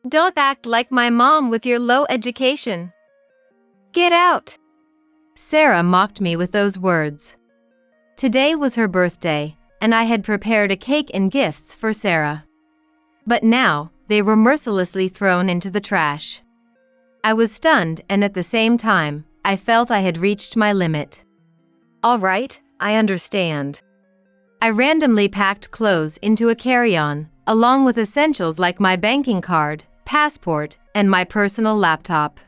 Don't act like my mom with your low education. Get out. Sarah mocked me with those words. Today was her birthday, and I had prepared a cake and gifts for Sarah. But now, they were mercilessly thrown into the trash. I was stunned, and at the same time, I felt I had reached my limit. All right, I understand. I randomly packed clothes into a carry-on, along with essentials like my banking card, passport, and my personal laptop.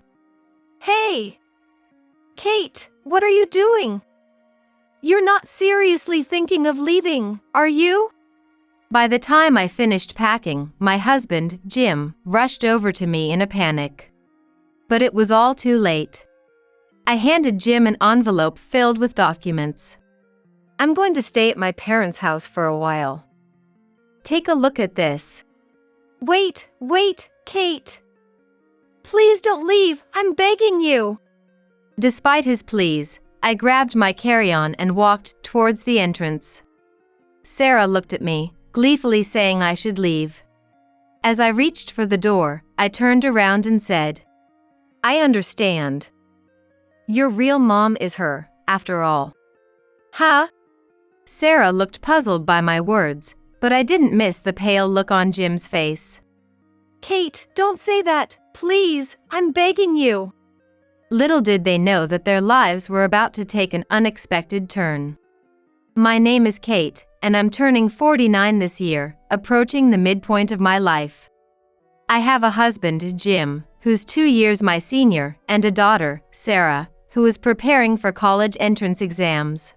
Hey! Kate, what are you doing? You're not seriously thinking of leaving, are you? By the time I finished packing, my husband, Jim, rushed over to me in a panic. But it was all too late. I handed Jim an envelope filled with documents. I'm going to stay at my parents' house for a while. Take a look at this. Wait, Kate. Please don't leave, I'm begging you. Despite his pleas, I grabbed my carry-on and walked towards the entrance. Sarah looked at me, gleefully saying I should leave. As I reached for the door, I turned around and said, I understand. Your real mom is her, after all. Huh? Sarah looked puzzled by my words, but I didn't miss the pale look on Jim's face. Kate, don't say that, please, I'm begging you. Little did they know that their lives were about to take an unexpected turn. My name is Kate, and I'm turning 49 this year, approaching the midpoint of my life. I have a husband, Jim, who's 2 years my senior, and a daughter, Sarah, who is preparing for college entrance exams.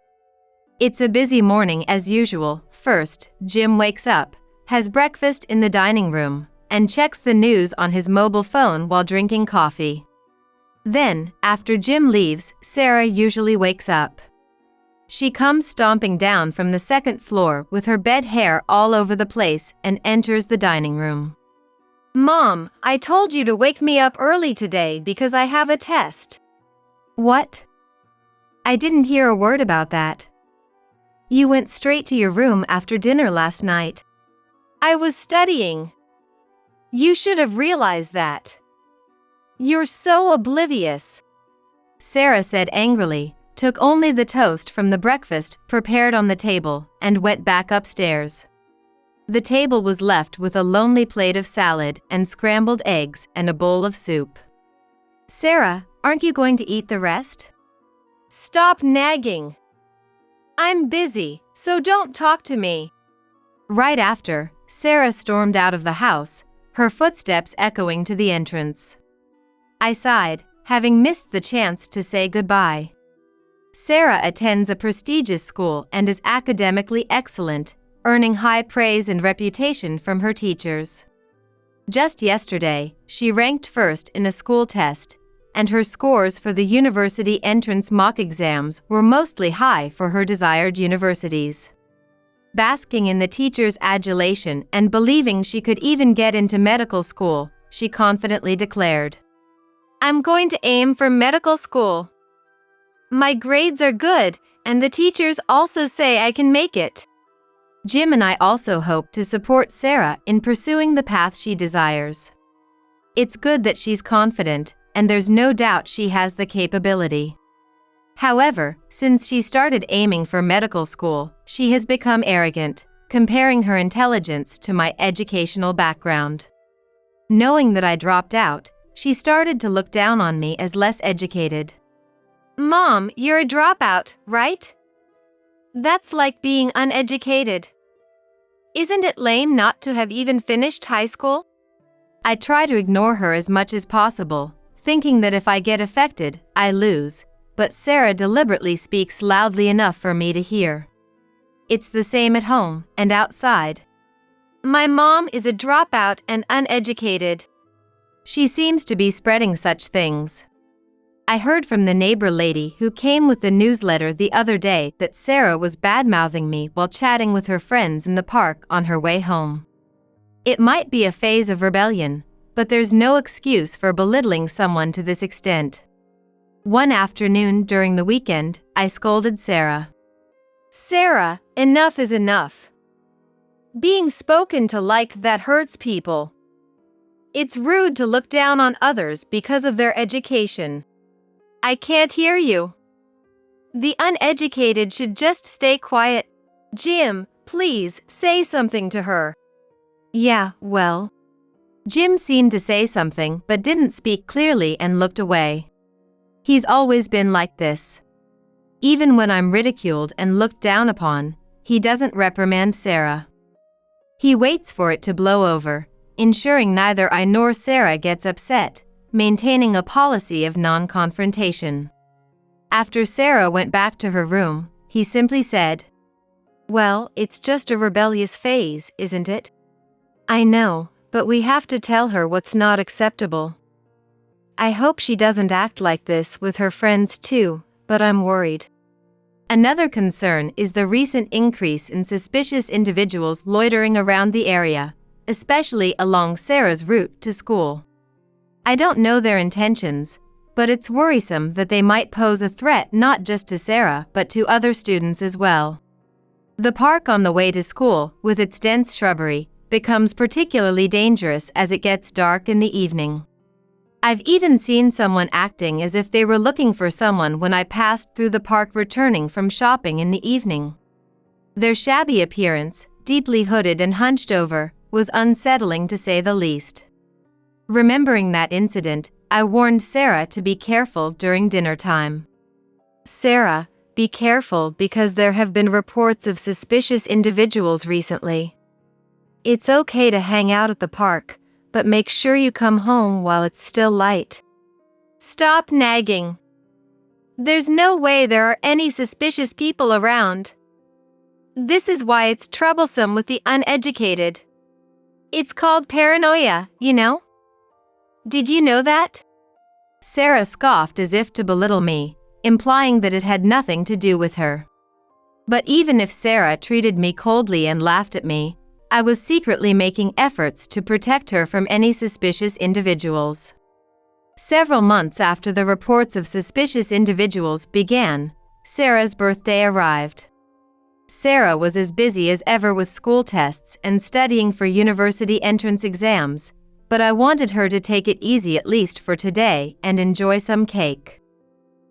It's a busy morning as usual. First, Jim wakes up, has breakfast in the dining room, and checks the news on his mobile phone while drinking coffee. Then, after Jim leaves, Sarah usually wakes up. She comes stomping down from the second floor with her bed hair all over the place and enters the dining room. Mom, I told you to wake me up early today because I have a test. What? I didn't hear a word about that. You went straight to your room after dinner last night. I was studying. You should have realized that. You're so oblivious. Sarah said angrily, took only the toast from the breakfast prepared on the table, and went back upstairs. The table was left with a lonely plate of salad and scrambled eggs and a bowl of soup. Sarah, aren't you going to eat the rest? Stop nagging. I'm busy, so don't talk to me. Right after, Sarah stormed out of the house, her footsteps echoing to the entrance. I sighed, having missed the chance to say goodbye. Sarah attends a prestigious school and is academically excellent, earning high praise and reputation from her teachers. Just yesterday, she ranked first in a school test, and her scores for the university entrance mock exams were mostly high for her desired universities. Basking in the teacher's adulation and believing she could even get into medical school, she confidently declared, I'm going to aim for medical school. My grades are good, and the teachers also say I can make it. Jim and I also hope to support Sarah in pursuing the path she desires. It's good that she's confident, and there's no doubt she has the capability. However, since she started aiming for medical school, she has become arrogant, comparing her intelligence to my educational background. Knowing that I dropped out, she started to look down on me as less educated. Mom, you're a dropout, right? That's like being uneducated. Isn't it lame not to have even finished high school? I try to ignore her as much as possible, thinking that if I get affected, I lose, but Sarah deliberately speaks loudly enough for me to hear. It's the same at home and outside. My mom is a dropout and uneducated. She seems to be spreading such things. I heard from the neighbor lady who came with the newsletter the other day that Sarah was bad-mouthing me while chatting with her friends in the park on her way home. It might be a phase of rebellion, but there's no excuse for belittling someone to this extent. One afternoon during the weekend, I scolded Sarah. Sarah, enough is enough. Being spoken to like that hurts people. It's rude to look down on others because of their education. I can't hear you. The uneducated should just stay quiet. Jim, please say something to her. Yeah, well. Jim seemed to say something but didn't speak clearly and looked away. He's always been like this. Even when I'm ridiculed and looked down upon, he doesn't reprimand Sarah. He waits for it to blow over, ensuring neither I nor Sarah gets upset, maintaining a policy of non-confrontation. After Sarah went back to her room, he simply said, "Well, it's just a rebellious phase, isn't it?" "I know, but we have to tell her what's not acceptable. I hope she doesn't act like this with her friends too, but I'm worried." Another concern is the recent increase in suspicious individuals loitering around the area, especially along Sarah's route to school. I don't know their intentions, but it's worrisome that they might pose a threat not just to Sarah but to other students as well. The park on the way to school, with its dense shrubbery, becomes particularly dangerous as it gets dark in the evening. I've even seen someone acting as if they were looking for someone when I passed through the park returning from shopping in the evening. Their shabby appearance, deeply hooded and hunched over, was unsettling to say the least. Remembering that incident, I warned Sarah to be careful during dinner time. "Sarah, be careful because there have been reports of suspicious individuals recently. It's okay to hang out at the park, but make sure you come home while it's still light." "Stop nagging. There's no way there are any suspicious people around. This is why it's troublesome with the uneducated. It's called paranoia, you know? Did you know that?" Sarah scoffed as if to belittle me, implying that it had nothing to do with her. But even if Sarah treated me coldly and laughed at me, I was secretly making efforts to protect her from any suspicious individuals. Several months after the reports of suspicious individuals began, Sarah's birthday arrived. Sarah was as busy as ever with school tests and studying for university entrance exams, but I wanted her to take it easy at least for today and enjoy some cake.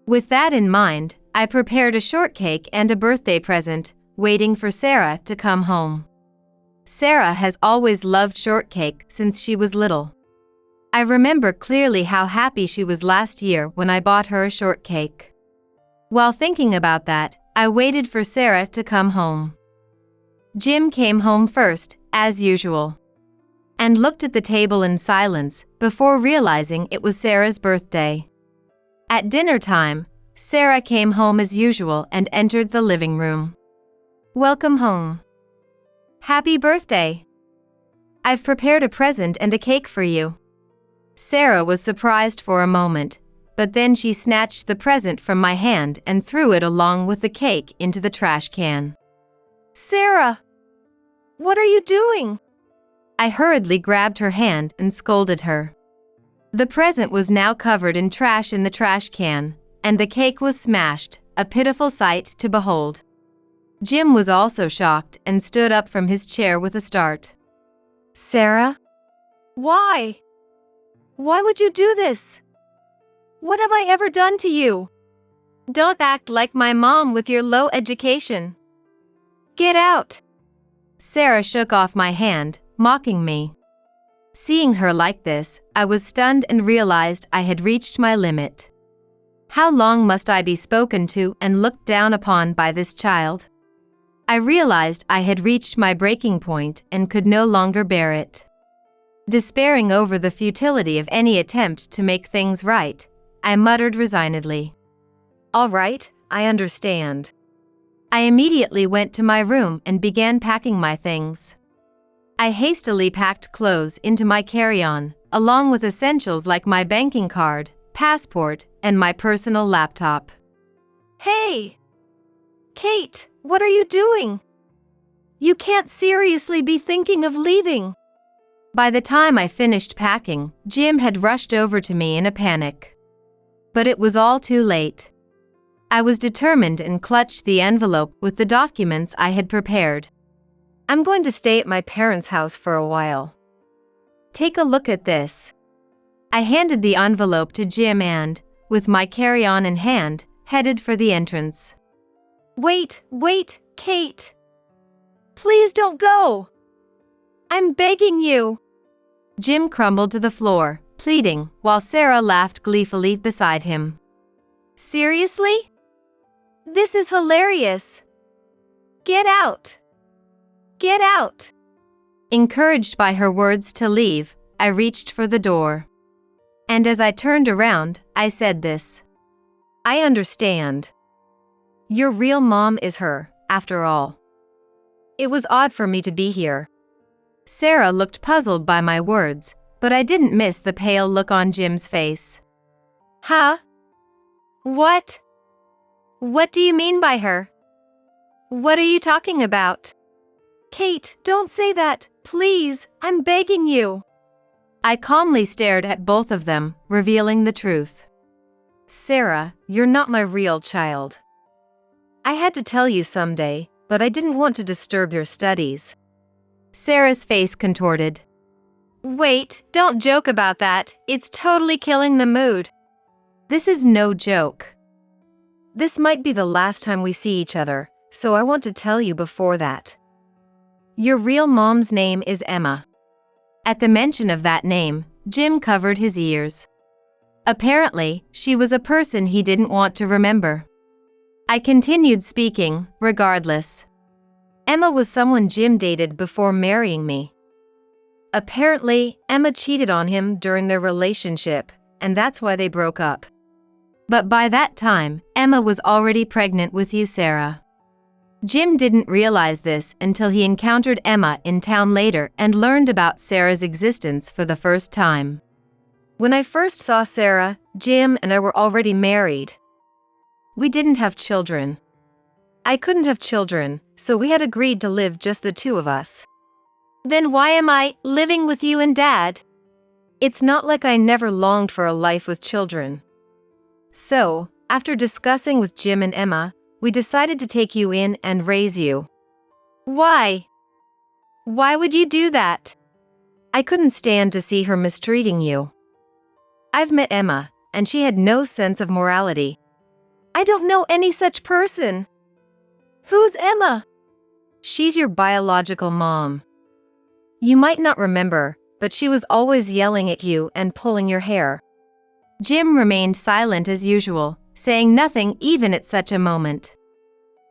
With that in mind, I prepared a shortcake and a birthday present, waiting for Sarah to come home. Sarah has always loved shortcake since she was little. I remember clearly how happy she was last year when I bought her a shortcake. While thinking about that, I waited for Sarah to come home. Jim came home first, as usual, and looked at the table in silence before realizing it was Sarah's birthday. At dinner time, Sarah came home as usual and entered the living room. "Welcome home. Happy birthday. I've prepared a present and a cake for you." Sarah was surprised for a moment, but then she snatched the present from my hand and threw it along with the cake into the trash can. "Sarah, what are you doing?" I hurriedly grabbed her hand and scolded her. The present was now covered in trash in the trash can, and the cake was smashed, a pitiful sight to behold. Jim was also shocked and stood up from his chair with a start. "Sarah? Why? Why would you do this? What have I ever done to you? Don't act like my mom with your low education. Get out." Sarah shook off my hand, mocking me. Seeing her like this, I was stunned and realized I had reached my limit. How long must I be spoken to and looked down upon by this child? I realized I had reached my breaking point and could no longer bear it. Despairing over the futility of any attempt to make things right, I muttered resignedly, "All right, I understand." I immediately went to my room and began packing my things. I hastily packed clothes into my carry-on, along with essentials like my banking card, passport, and my personal laptop. "Hey! Kate, what are you doing? You can't seriously be thinking of leaving." By the time I finished packing, Jim had rushed over to me in a panic. But it was all too late. I was determined and clutched the envelope with the documents I had prepared. "I'm going to stay at my parents' house for a while." Take a look at this. I handed the envelope to Jim and, with my carry-on in hand, headed for the entrance. Wait, Kate. Please don't go. I'm begging you. Jim crumbled to the floor, pleading, while Sarah laughed gleefully beside him. Seriously? This is hilarious. Get out. Get out. Encouraged by her words to leave, I reached for the door. And as I turned around, I said this. I understand. Your real mom is her, after all. It was odd for me to be here. Sarah looked puzzled by my words, but I didn't miss the pale look on Jim's face. Huh? What? What do you mean by her? What are you talking about? Kate, don't say that, please, I'm begging you. I calmly stared at both of them, revealing the truth. Sarah, you're not my real child. I had to tell you someday, but I didn't want to disturb your studies. Sarah's face contorted. Wait, don't joke about that, it's totally killing the mood. This is no joke. This might be the last time we see each other, so I want to tell you before that. Your real mom's name is Emma. At the mention of that name, Jim covered his ears. Apparently, she was a person he didn't want to remember. I continued speaking, regardless. Emma was someone Jim dated before marrying me. Apparently, Emma cheated on him during their relationship, and that's why they broke up. But by that time, Emma was already pregnant with you, Sarah. Jim didn't realize this until he encountered Emma in town later and learned about Sarah's existence for the first time. When I first saw Sarah, Jim and I were already married. We didn't have children. I couldn't have children, so we had agreed to live just the two of us. Then why am I living with you and Dad? It's not like I never longed for a life with children. So, after discussing with Jim and Emma, we decided to take you in and raise you. Why? Why would you do that? I couldn't stand to see her mistreating you. I've met Emma, and she had no sense of morality. I don't know any such person. Who's Emma? She's your biological mom. You might not remember, but she was always yelling at you and pulling your hair. Jim remained silent as usual, saying nothing even at such a moment.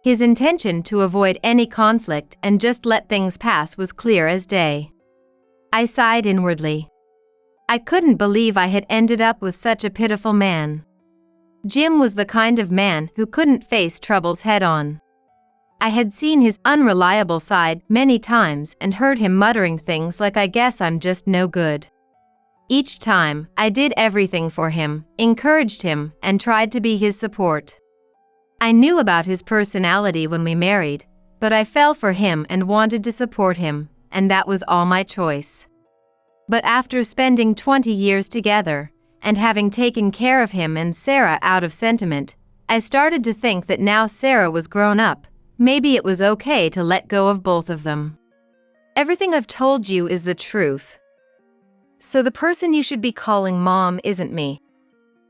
His intention to avoid any conflict and just let things pass was clear as day. I sighed inwardly. I couldn't believe I had ended up with such a pitiful man. Jim was the kind of man who couldn't face troubles head-on. I had seen his unreliable side many times and heard him muttering things like "I guess I'm just no good." Each time, I did everything for him, encouraged him, and tried to be his support. I knew about his personality when we married, but I fell for him and wanted to support him, and that was all my choice. But after spending 20 years together, and having taken care of him and Sarah out of sentiment, I started to think that now Sarah was grown up, maybe it was okay to let go of both of them. Everything I've told you is the truth. So the person you should be calling Mom isn't me.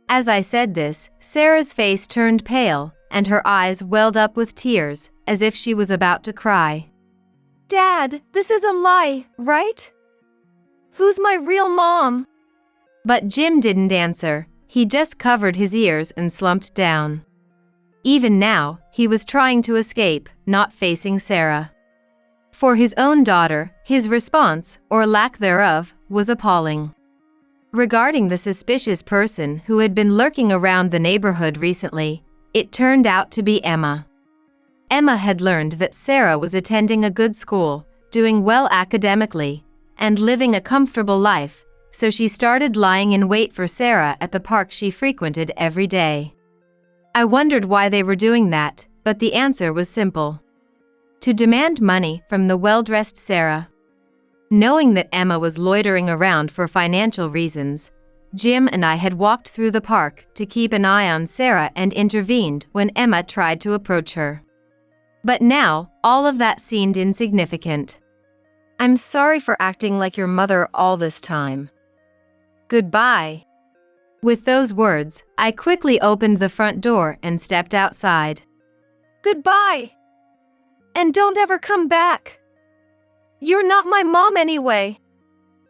As I said this, Sarah's face turned pale, and her eyes welled up with tears, as if she was about to cry. Dad, this is a lie, right? Who's my real mom? But Jim didn't answer, he just covered his ears and slumped down. Even now, he was trying to escape, not facing Sarah. For his own daughter, his response, or lack thereof, was appalling. Regarding the suspicious person who had been lurking around the neighborhood recently, it turned out to be Emma. Emma had learned that Sarah was attending a good school, doing well academically, and living a comfortable life, so she started lying in wait for Sarah at the park she frequented every day. I wondered why they were doing that, but the answer was simple. To demand money from the well-dressed Sarah. Knowing that Emma was loitering around for financial reasons, Jim and I had walked through the park to keep an eye on Sarah and intervened when Emma tried to approach her. But now, all of that seemed insignificant. I'm sorry for acting like your mother all this time. Goodbye. With those words, I quickly opened the front door and stepped outside. Goodbye. And don't ever come back. You're not my mom anyway.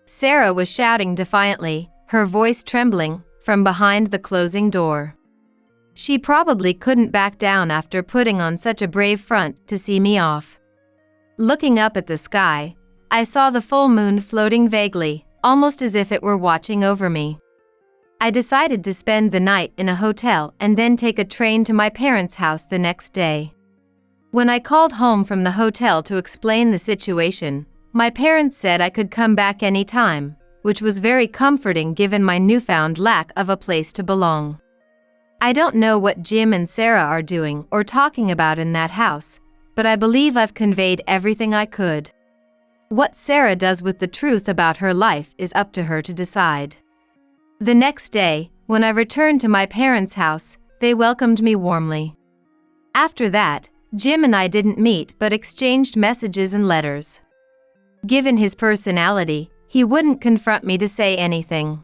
Sarah was shouting defiantly, her voice trembling, from behind the closing door. She probably couldn't back down after putting on such a brave front to see me off. Looking up at the sky, I saw the full moon floating vaguely, almost as if it were watching over me. I decided to spend the night in a hotel and then take a train to my parents' house the next day. When I called home from the hotel to explain the situation, my parents said I could come back any time, which was very comforting given my newfound lack of a place to belong. I don't know what Jim and Sarah are doing or talking about in that house, but I believe I've conveyed everything I could. What Sarah does with the truth about her life is up to her to decide. The next day, when I returned to my parents' house, they welcomed me warmly. After that, Jim and I didn't meet but exchanged messages and letters. Given his personality, he wouldn't confront me to say anything.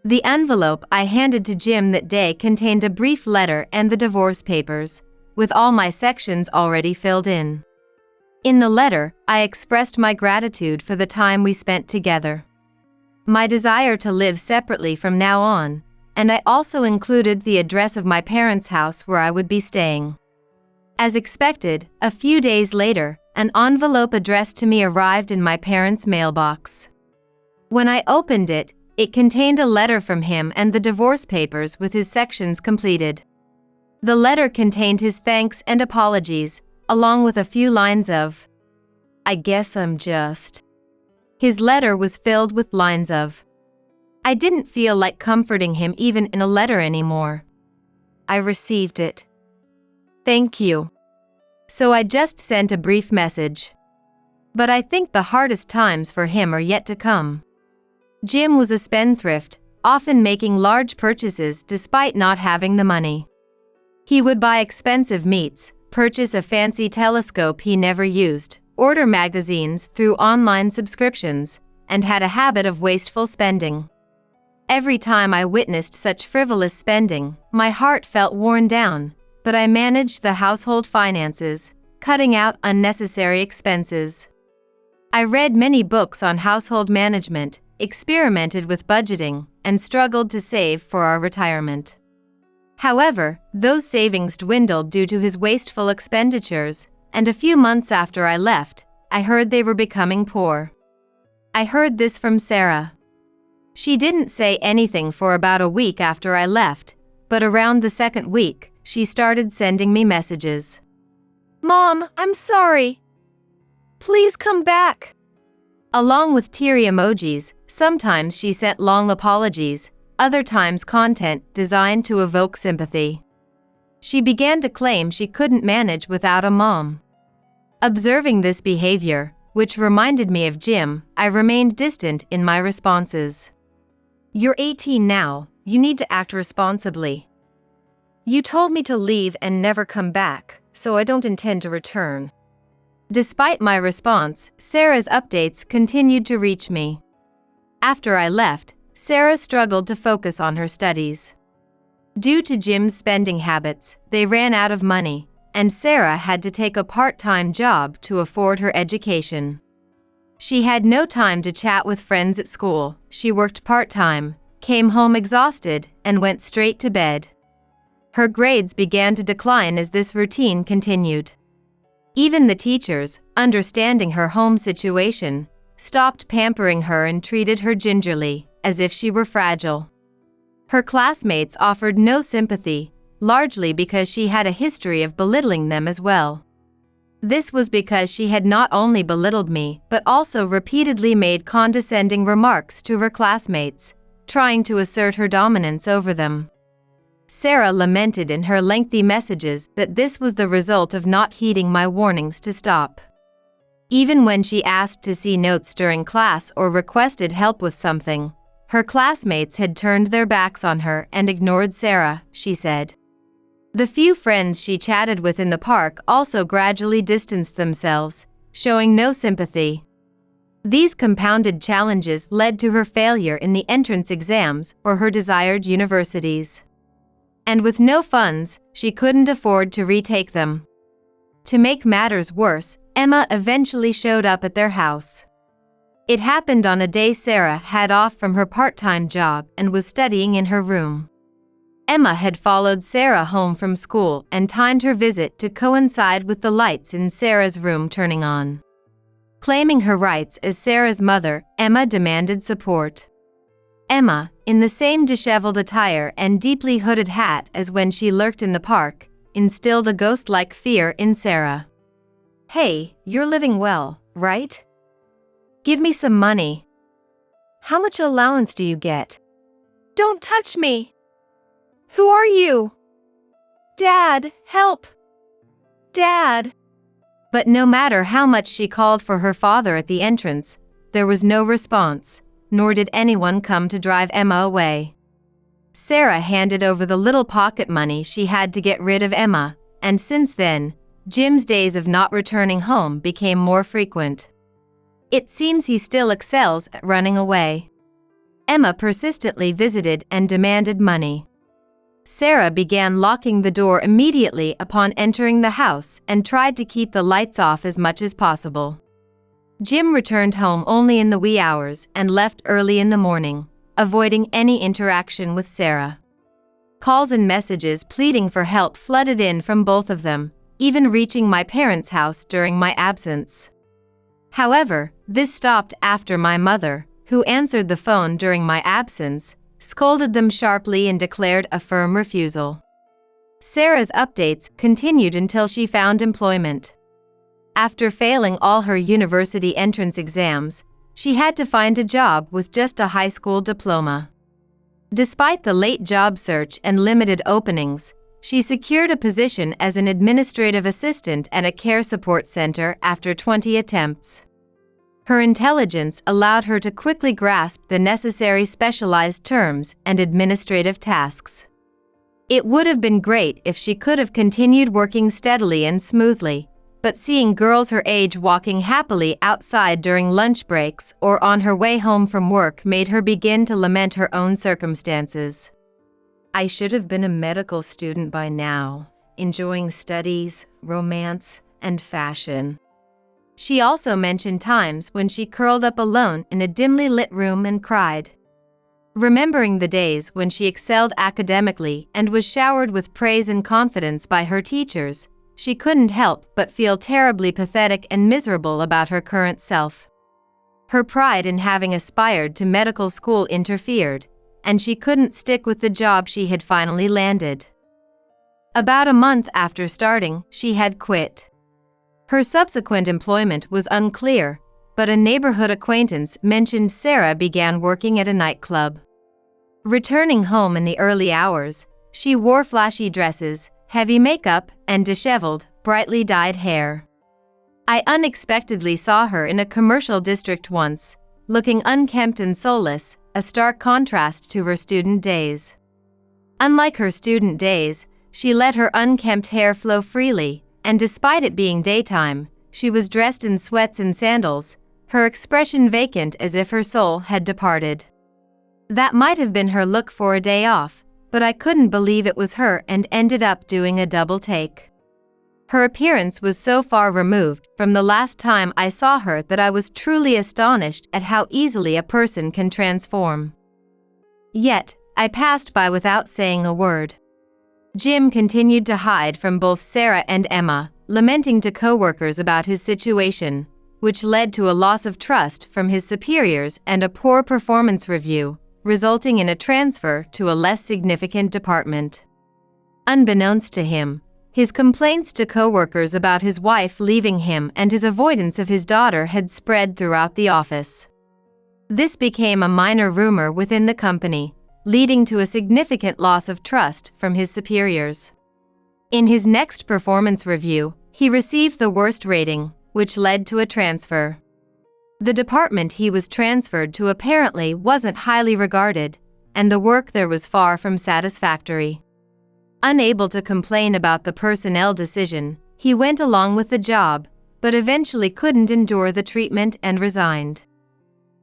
The envelope I handed to Jim that day contained a brief letter and the divorce papers, with all my sections already filled in. In the letter, I expressed my gratitude for the time we spent together, my desire to live separately from now on, and I also included the address of my parents' house where I would be staying. As expected, a few days later, an envelope addressed to me arrived in my parents' mailbox. When I opened it, it contained a letter from him and the divorce papers with his sections completed. The letter contained his thanks and apologies, along with a few lines of, "I guess I'm just." His letter was filled with lines of, I didn't feel like comforting him even in a letter anymore. I received it. Thank you. So I just sent a brief message. But I think the hardest times for him are yet to come. Jim was a spendthrift, often making large purchases despite not having the money. He would buy expensive meats, purchase a fancy telescope he never used, order magazines through online subscriptions, and had a habit of wasteful spending. Every time I witnessed such frivolous spending, my heart felt worn down, but I managed the household finances, cutting out unnecessary expenses. I read many books on household management, experimented with budgeting, and struggled to save for our retirement. However, those savings dwindled due to his wasteful expenditures, and a few months after I left, I heard they were becoming poor. I heard this from Sarah. She didn't say anything for about a week after I left, but around the second week, she started sending me messages. Mom, I'm sorry. Please come back. Along with teary emojis, sometimes she sent long apologies, other times content designed to evoke sympathy. She began to claim she couldn't manage without a mom. Observing this behavior, which reminded me of Jim, I remained distant in my responses. You're 18 now, you need to act responsibly. You told me to leave and never come back, so I don't intend to return. Despite my response, Sarah's updates continued to reach me. After I left, Sarah struggled to focus on her studies. Due to Jim's spending habits, they ran out of money, and Sarah had to take a part-time job to afford her education. She had no time to chat with friends at school, she worked part-time, came home exhausted, and went straight to bed. Her grades began to decline as this routine continued. Even the teachers, understanding her home situation, stopped pampering her and treated her gingerly, as if she were fragile. Her classmates offered no sympathy, largely because she had a history of belittling them as well. This was because she had not only belittled me but also repeatedly made condescending remarks to her classmates, trying to assert her dominance over them. Sarah lamented in her lengthy messages that this was the result of not heeding my warnings to stop. Even when she asked to see notes during class or requested help with something, her classmates had turned their backs on her and ignored Sarah, she said. The few friends she chatted with in the park also gradually distanced themselves, showing no sympathy. These compounded challenges led to her failure in the entrance exams for her desired universities. And with no funds, she couldn't afford to retake them. To make matters worse, Emma eventually showed up at their house. It happened on a day Sarah had off from her part-time job and was studying in her room. Emma had followed Sarah home from school and timed her visit to coincide with the lights in Sarah's room turning on. Claiming her rights as Sarah's mother, Emma demanded support. Emma, in the same disheveled attire and deeply hooded hat as when she lurked in the park, instilled a ghost-like fear in Sarah. "Hey, you're living well, right? Give me some money. How much allowance do you get? Don't touch me! Who are you? Dad, help! Dad!" But no matter how much she called for her father at the entrance, there was no response, nor did anyone come to drive Emma away. Sarah handed over the little pocket money she had to get rid of Emma, and since then, Jim's days of not returning home became more frequent. It seems he still excels at running away. Emma persistently visited and demanded money. Sarah began locking the door immediately upon entering the house and tried to keep the lights off as much as possible. Jim returned home only in the wee hours and left early in the morning, avoiding any interaction with Sarah. Calls and messages pleading for help flooded in from both of them, even reaching my parents' house during my absence. However, this stopped after my mother, who answered the phone during my absence, scolded them sharply and declared a firm refusal. Sarah's updates continued until she found employment. After failing all her university entrance exams, she had to find a job with just a high school diploma. Despite the late job search and limited openings, she secured a position as an administrative assistant at a care support center after 20 attempts. Her intelligence allowed her to quickly grasp the necessary specialized terms and administrative tasks. It would have been great if she could have continued working steadily and smoothly, but seeing girls her age walking happily outside during lunch breaks or on her way home from work made her begin to lament her own circumstances. "I should have been a medical student by now, enjoying studies, romance, and fashion." She also mentioned times when she curled up alone in a dimly lit room and cried. Remembering the days when she excelled academically and was showered with praise and confidence by her teachers, she couldn't help but feel terribly pathetic and miserable about her current self. Her pride in having aspired to medical school interfered, and she couldn't stick with the job she had finally landed. About a month after starting, she had quit. Her subsequent employment was unclear, but a neighborhood acquaintance mentioned Sarah began working at a nightclub. Returning home in the early hours, she wore flashy dresses, heavy makeup, and disheveled, brightly dyed hair. I unexpectedly saw her in a commercial district once, looking unkempt and soulless, a stark contrast to her student days. Unlike her student days, she let her unkempt hair flow freely, and despite it being daytime, she was dressed in sweats and sandals, her expression vacant as if her soul had departed. That might have been her look for a day off, but I couldn't believe it was her and ended up doing a double take. Her appearance was so far removed from the last time I saw her that I was truly astonished at how easily a person can transform. Yet, I passed by without saying a word. Jim continued to hide from both Sarah and Emma, lamenting to coworkers about his situation, which led to a loss of trust from his superiors and a poor performance review, resulting in a transfer to a less significant department. Unbeknownst to him, his complaints to coworkers about his wife leaving him and his avoidance of his daughter had spread throughout the office. This became a minor rumor within the company, leading to a significant loss of trust from his superiors. In his next performance review, he received the worst rating, which led to a transfer. The department he was transferred to apparently wasn't highly regarded, and the work there was far from satisfactory. Unable to complain about the personnel decision, he went along with the job, but eventually couldn't endure the treatment and resigned.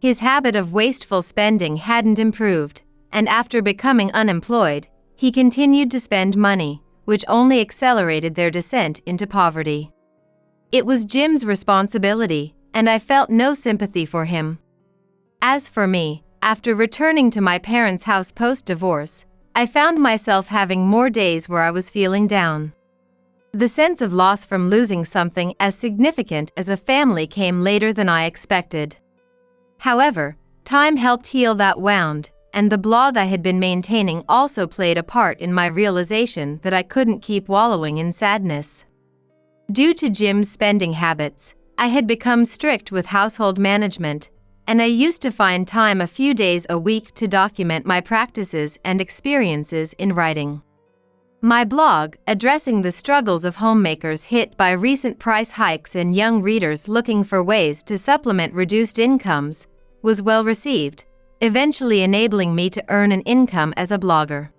His habit of wasteful spending hadn't improved, and after becoming unemployed, he continued to spend money, which only accelerated their descent into poverty. It was Jim's responsibility, and I felt no sympathy for him. As for me, after returning to my parents' house post-divorce, I found myself having more days where I was feeling down. The sense of loss from losing something as significant as a family came later than I expected. However, time helped heal that wound, and the blog I had been maintaining also played a part in my realization that I couldn't keep wallowing in sadness. Due to Jim's spending habits, I had become strict with household management, and I used to find time a few days a week to document my practices and experiences in writing. My blog, addressing the struggles of homemakers hit by recent price hikes and young readers looking for ways to supplement reduced incomes, was well received, eventually enabling me to earn an income as a blogger.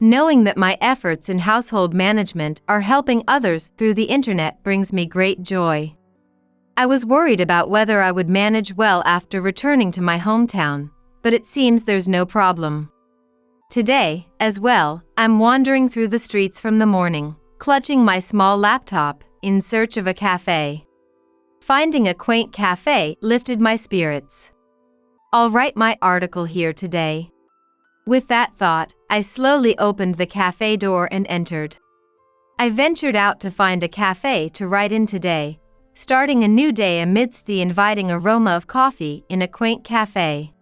Knowing that my efforts in household management are helping others through the internet brings me great joy. I was worried about whether I would manage well after returning to my hometown, but it seems there's no problem. Today, as well, I'm wandering through the streets from the morning, clutching my small laptop, in search of a cafe. Finding a quaint cafe lifted my spirits. I'll write my article here today. With that thought, I slowly opened the cafe door and entered. I ventured out to find a cafe to write in today, starting a new day amidst the inviting aroma of coffee in a quaint cafe.